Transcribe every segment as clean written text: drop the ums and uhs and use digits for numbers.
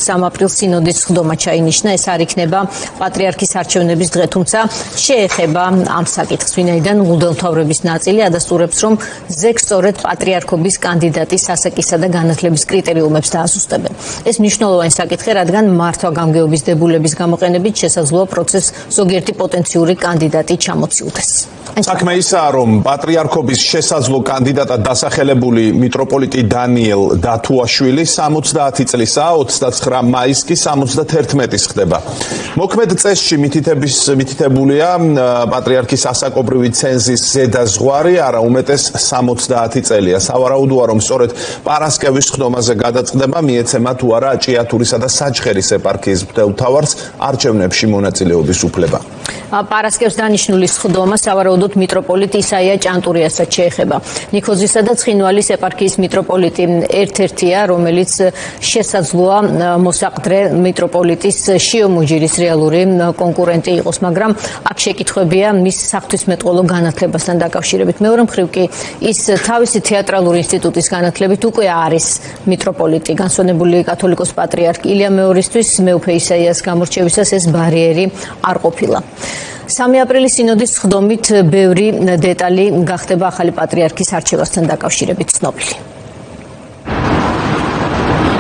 3 აპრილს სინოდის სხდომა ჩაინიშნა, ეს არ იქნება პატრიარქის არჩევნების დღე, თუმცა შეეხება ამ საკითხს, ვინაიდან მღვდელმთავრების ნაწილი ადასტურებს, რომ ზეგსწორედ პატრიარქობის კანდიდატის ასაკისა და განათლების კრიტერიუმებს დაასუსტებენ. ეს მნიშვნელოვანი საკითხი, რადგან მართვა-გამგეობის დებულების გამოყენებით შესაძლოა პროცესს ზოგიერთი პოტენციური კანდიდატი ჩამოციუდეს. საქმე ისაა, რომ პატრიარქობის შესაძლო კანდიდატად დასახელებული მიტროპოლიტი დანიელ დათუაშვილი 70 წლისაა, 29 მაისს კი 71-ის ხდება. მოქმედ წესში მითითებულია პატრიარქის ასაკობრივი ცენზის ზედა ზღვარი არა უმეტეს 70 წელია. სავარაუდოა, რომ სწორედ პარასკევის სხდომაზე გადაწყდება მიეცემა თუ არა ჭიათურისა და საჩხერის ეპარქიის მღვდელმთავარს არჩევნებში მონაწილეობის უფლება. პარასკევს დანიშნული სხდომა სავარაუდოდ მიტროპოლიტ ისაია ჭანტურიასაც შეეხება. ნიქოზისა და ცხინვალის ეპარქიის მიტროპოლიტი ერთ-ერთია, რომელიც შესაძლოა მოსაყდრე მიტროპოლიტის შიო მუჯირის რეალური კონკურენტი იყოს, მაგრამ აქ შეკითხვებია მის საღვთისმეტყველო განათლებასთან დაკავშირებით. მეორე მხრივ კი ის თავისი თეატრალური ინსტიტუტის განათლებით უკვე არის მიტროპოლიტი. განსვენებული კათოლიკოს პატრიარქ ილია მეორისთვის მეუფე ისაიას გამორჩევისას ეს ბარიერი არ ყოფილა. 3 აპრილის სინოდის სხდომით ბევრი დეტალი გახდება ახალი პატრიარქის არჩევასთან დაკავშირებით ცნობილი.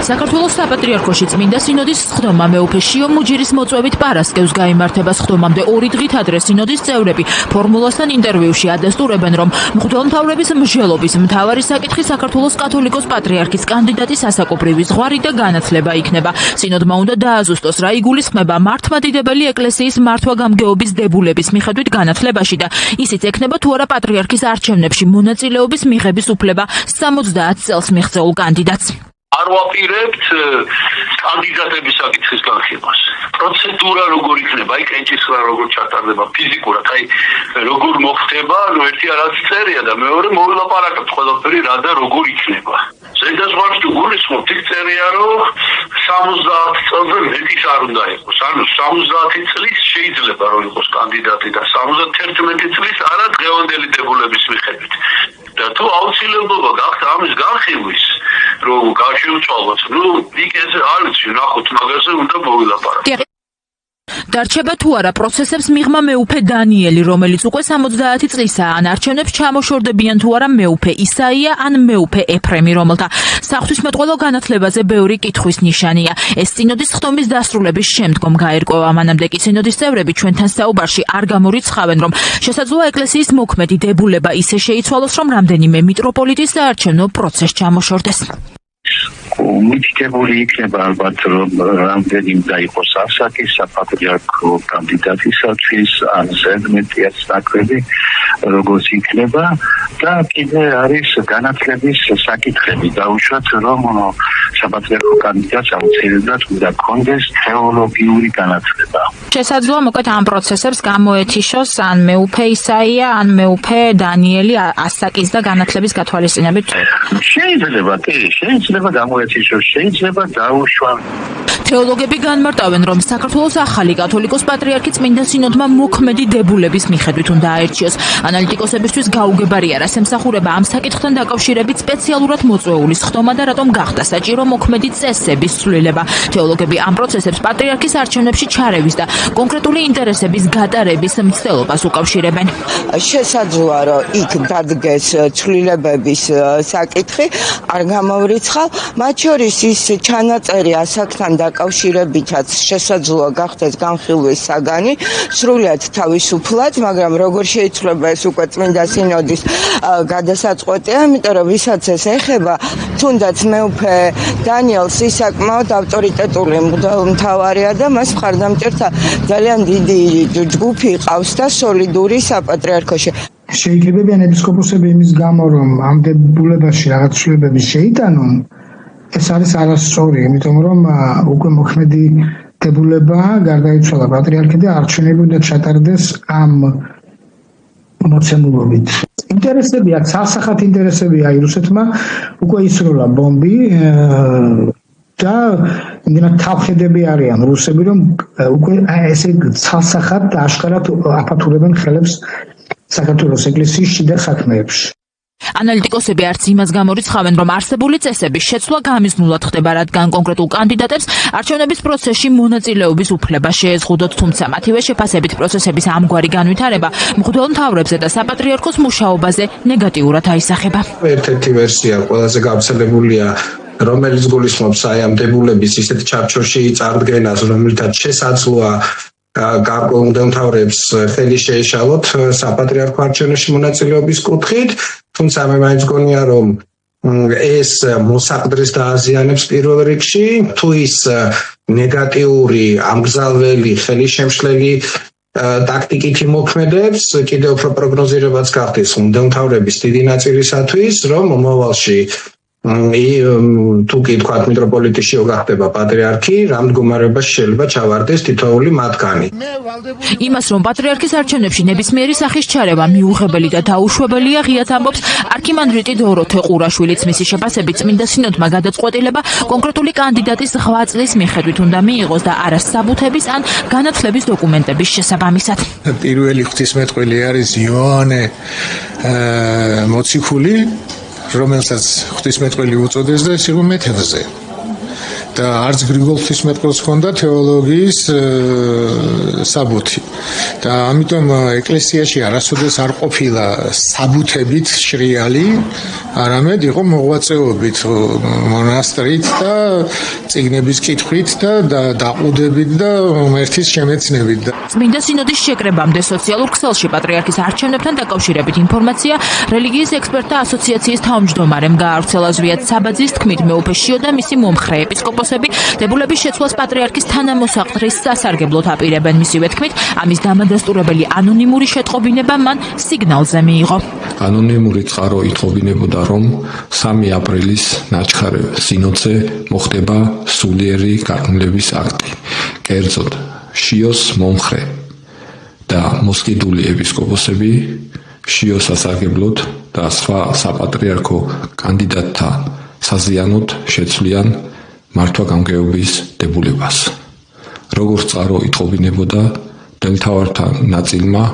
საქართველოს საპატრიარქოში წმინდა სინოდის სხდომა მეუფე შიო მუჯირის მოწვევით პარასკევს გაიმართება. სხდომამდე 2 დღით ადრე სინოდის წევრები ფორმულასთან ინტერვიუში ადასტურებენ, რომ მღვდელმთავრების მსჯელობის მთავარი საკითხი საქართველოს კათოლიკოს პატრიარქის კანდიდატის ასაკობრივი ზღვარი და განათლება იქნება. სინოდმა უნდა დააზუსტოს, რა იგულისხმება მართლმადიდებელი ეკლესიის მართვა-გამგეობის დებულების მიხედვით განათლებაში და ისიც ექნება თუ არა პატრიარქის არჩევნებში მონაწილეობის მიღების უფლება 70 წელს მიღწეულ კანდიდატს. არ ვაპირებთ კანდიდატების საკითხის განხილვას. პროცედურა როგორ იქნება, აი კენჭისყრა როგორ ჩატარდება ფიზიკურად, აი როგორ მოხდება, ერთი არაც წერია და მეორე მოვილაპარაკებთ ყველაფერი რა და როგორ იქნება. ზედაზღვარს თუ გულისხმობთ, იქ წერია, რომ 70 წელზე მეტის არ უნდა იყოს. ანუ 70 წლის შეიძლება რომ იყოს კანდიდატი და 71 წლის არა დღევანდელი დებულების მიხედვით. და თუ აუცილებლობა გახდა ამის განხილვის, რომ გავშევწვალოთ, იქ ეს არ ვიცი, ნახოთ მაგაზე უნდა მოვილაპარაკოთ. დარჩება თუ არა პროცესებს მიღმა მეუფე დანიელი, რომელიც უკვე 70 წლისაა, ან არჩევნებს ჩამოშორდებიან თუ არა მეუფე ისაია ან მეუფე ეფრემი, რომელთა საღვთისმეტყველო განათლებაზე ბევრი კითხვის ნიშანია. ეს სინოდის სხდომის დასრულების შემდგომ გაერკვევა. მანამდე კი სინოდის წევრები ჩვენთან საუბარში არ გამორიცხავენ, რომ შესაძლოა ეკლესიის მოქმედი დებულება ისე შეიცვალოს, რომ რამდენიმე მიტროპოლიტის საარჩევნო პროცესს ჩამოშორდეს. მითითებული იქნება ალბათ, რომ რამდენიმე დაიყოს ასაკის საპატრიარქო კანდიდატისათვის, ან ზედმეტიაც ნაკლები, როგორც იქნება და კიდე არის განათლების საკითხები. დაუშვათ, რომ საპატრიარქო კანდიდატს აუცილებლად უნდა კონდეს თეოლოგიური განათლება. შესაძლოა მოკლედ ამ პროცესებს გამოეთიშოს ან მეუფე ისაია, ან მეუფე დანიელი ასაკის და განათლების გათვალისწინებით. შეიძლება გამოეთიშოს, შეიძლება დაუშვან. თეოლოგები განმარტავენ, რომ საქართველოს ახალი კათოლიკოს პატრიარქი წმინდა სინოდმა მოქმედი დებულების მიხედვით უნდა აერჩიოს. ანალიტიკოსებისთვის გაუგებარია, რას ემსახურება ამ საკითხთან დაკავშირებით სპეციალურად მოწვეული სხდომა და რატომ გახდა საჭირო მოქმედი წესების ცვლილება. თეოლოგები ამ პროცესებს პატრიარქის არჩევნებში ჩარევის და კონკრეტული ინტერესების გატარების მცდელობას უკავშირებენ. შესაძლოა, რომ იქ დადგეს ცვლილებების საკითხი, არ გამოვრიცხავ, მათ შორის ის ჩანაწერი ასაკთან დაკავშირებითაც შესაძლოა გახდეს განხილვის საგანი, სრულად თავისუფლად, მაგრამ როგორ შეიძლება ეს უკვე წმინდა სინოდის გადასაწყვეტია, იმიტომ რომ ვისაც ეს ეხება, თუნდაც მეუფე დანიელს ის საკმაოდ ავტორიტეტული მღვდელმთავარია და მას მხარდამჭერთა ძალიან დიდი ჯგუფი ყავს და სოლიდური საპატრიარქოში. შეიძლებიან ეპისკოპოსები იმის გამო, რომ ამ დებულებაში რაღაც ცვლილებები შეიტანონ, ეს არის არასწორი, იმიტომ რომ უკვე მოქმედი დებულება გარდაიცვალა პატრიარქი და არჩევნები უნდა ჩატარდეს ამ მოცემულობით. ინტერესები აქვს, სასახად ინტერესებია რუსეთმა უკვე ისროლა ბომბი და იმდენად თავხედები არიან რუსები, რომ უკვე ესე სასახად და აშკარად აფათურებენ ხელებს საქართველოს ეკლესიის შიდა საქმეებში. ანალიტიკოსები არც იმას გამორიცხავენ, რომ არსებული წესების შეცვლა გამიზნულად ხდება, რადგან კონკრეტულ კანდიდატებს არჩევნების პროცესში მონაწილეობის უფლება შეეზღუდოთ, თუმცა მათივე შეფასებით პროცესების ამგვარი განვითარება მღვდელ მთავრებზე და საპატრიარქოს მუშაობაზე ნეგატიურად აისახება. ერთ-ერთი ვერსია ყველაზე გავრცელებულია, რომელიც გულისხმობს აი ამ დებულების ისეთ ჩარჩოში წარდგენას, რომელთაც შესაძლოა გარკვეულ მთავრებს ხელი შეეშალოთ საპატრიარქო არჩევნებში მონაწილეობის კუთხით, თუმცა მე მაინც გონია, რომ ეს მოსაყდრის დააზიანებს პირველ რიგში, თუ ის ნეგატიური, ამგზავრელი, ხელისშემშლელი ტაქტიკით იმოქმედებს, კიდევ უფრო პროგნოზირებაც გახდეს მღვდელმთავრების დიდი ნაწილისათვის, რომ მომავალში თუ კი თქვათ მიტროპოლიტი შეუგახდება პატრიარქი, რამ მდგომარეობაში შეიძლება ჩავარდეს თითოეული მათგანი. იმას, რომ პატრიარქის არჩევნებში ნებისმიერი სახის ჩარევა მიუღებელი და დაუშვებელია, ღიად ამბობს არქიმანდრიტი დოროთე ყურაშვილიც. მისი შეფასებით წმინდა სინოდმა გადაწყვეტილება კონკრეტული კანდიდატის 8 წლის მიხედვით უნდა მიიღოს და არა საბუთების ან განათლების დოკუმენტების შესაბამისად. პირველი ღვთისმეტყველი არის იოანე მოციქული, რომელსაც ღვთისმეტყველი უწოდეს და ეს იყო მეთევზე. და არც გრიგოლ ღვთისმეტყველს ჰქონდა თეოლოგიის საბუთი. და ამიტომ ეკლესიაში არასოდეს არ ყოფილა საბუთებით შრიალი, არამედ იყო მოღვაწეობით მონასტრით და წიგნების კითხვით და დაყუდებით და ღმერთის შემეცნებით. წმინდა სინოდის შეკრებამდე სოციალურ ქსელში პატრიარქის არჩევნებთან დაკავშირებით ინფორმაცია რელიგიის ექსპერტთა ასოციაციის თავმჯდომარემ გაავრცელა. ზვიად საბაძის თქმით, მეუფეშიო და მისი მომხრე ეპისკოპოსები დებულების შეცვლას პატრიარქის თანამოსაყდრის სასარგებლოდ აპირებენ. მისივე თქმით, ამის დამადასტურებელი ანონიმური შეტყობინება მან სიგნალზე მიიღო. ანონიმური წყარო ითხოვინებოდა, რომ 3 აპრილის ნაჩხარ სინოდზე მოხდება სულიერი გარდნილების აქტი. კერძოდ, შიოს მომხრე და მოსყიდული ეპისკოპოსები შიოს სასარგებლოდ და სხვა საპატრიარქო კანდიდატთა საზიანოდ შეცვლიან მართვა-გამგეობის დებულებას. როგორც წყარო ითხოვინებოდა, მღვდელმთავართა ნაწილმა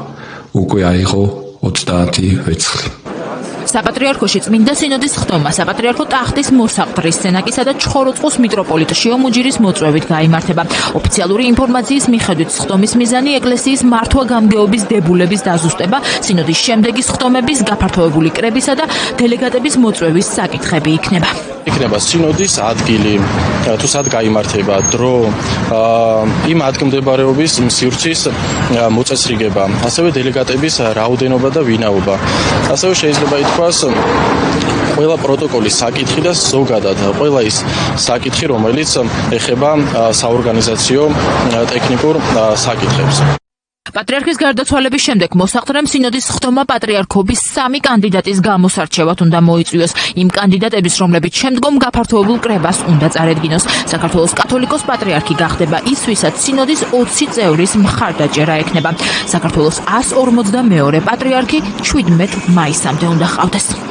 უკვე აიღო 30 ვერცხლი. საპატრიარქოში წმინდა სინოდის ხდომა საპატრიარქო ტახტის მოსაყდრის სენაკისა და ჩხოროწყუს მიტროპოლიტ შიომუჯირის მოწვევით გაიმართება. ოფიციალური ინფორმაციის მიხედვით ხდომის მიზანი ეკლესიის მართვა-გამგეობის დებულების დაზუსტება, სინოდის შემდეგის ხდომების გაფართოებული კრებისა და დელეგატების მოწვევის საკითხები იქნება. იქნება სინოდის ადგილი, თუ სად გაიმართება, დრო, იმ ადგილმდებარეობის სივრცის მოწესრიგება, ასევე დელეგატების რაოდენობა და ვინაობა. ასევე შეიძლება ითქვას, ყველა პროტოკოლის საკითხი და ზოგადად ყველა ის საკითხი, რომელიც ეხება საორგანიზაციო ტექნიკურ საკითხებს. პატრიარქის გარდაცვალების შემდეგ მოსაყდრემ სინოდის ხდომა პატრიარქობის 3 კანდიდატის გამოსარჩევად უნდა მოიწვიოს. იმ კანდიდატების, რომლებიც შემდგომ გაფართოებულ კრებას უნდა წარედგინოს. საქართველოს კათოლიკოს პატრიარქი გახდება ის, ვისაც სინოდის 20 წევრის მხარდაჭერა ექნება. საქართველოს 142 პატრიარქი 17 მაისამდე უნდა ჰყავდეს.